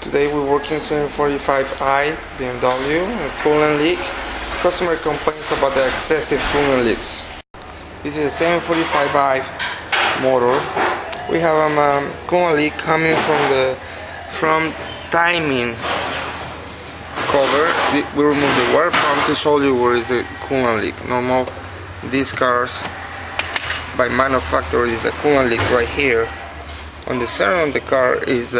Today we're working 745i BMW, a coolant leak. Customer complains about the excessive coolant leaks. This is a 745i motor. We have a coolant leak coming from timing cover. We remove the water pump to show you where is the coolant leak. Normal, these cars by manufacturer is a coolant leak right here. On the center of the car is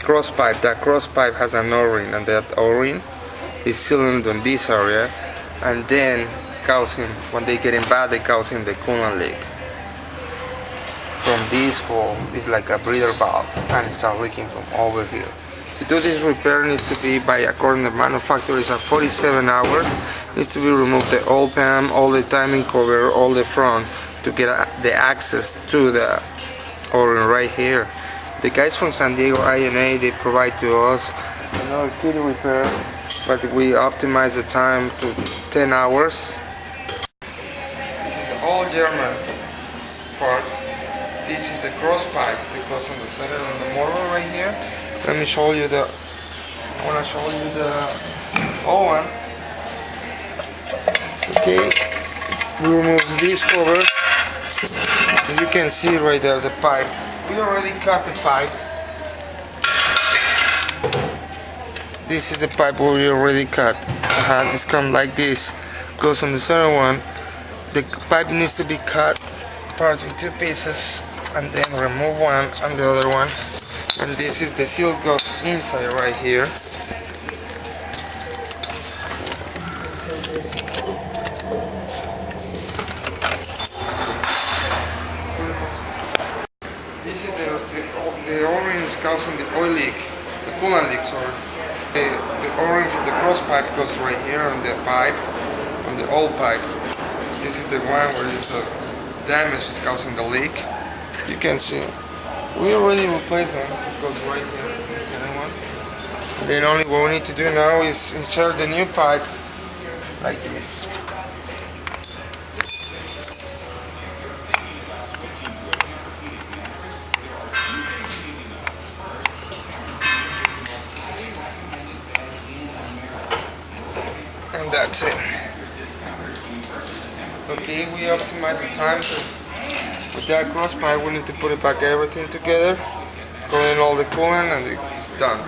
cross pipe. That cross pipe has an O-ring, and that O-ring is sealed on this area, and then causing, when they get in bad, they causing the coolant leak. From this hole is like a breather valve, and it start leaking from over here. To do this repair needs to be, by according to the manufacturer, is at 47 hours. Needs to be removed the old pan, all the timing cover, all the front, to get the access to the O-ring right here. The guys from San Diego INA, they provide to us another kit repair, but we optimize the time to 10 hours. This is all German part. This is the cross pipe that goes on the center of the motor right here. Let me show you the, I want to show you the old one. Okay, we remove this cover. You can see right there the pipe. We already cut the pipe. This is the pipe we already cut. This comes like this. Goes on the center one. The pipe needs to be cut apart in two pieces, and then remove one and the other one. And this is the seal goes inside right here. This is the O-ring is causing the oil leak, the coolant leak, sorry. The O-ring for the cross pipe goes right here on the pipe, on the old pipe. This is the one where this damage is causing the leak. You can see, we already replaced them. It goes right here, this one. Then only what we need to do now is insert the new pipe like this. And that's it. Okay, we optimize the time. With that cross pipe, we need to put it back everything together, throw in all the coolant, and it's done.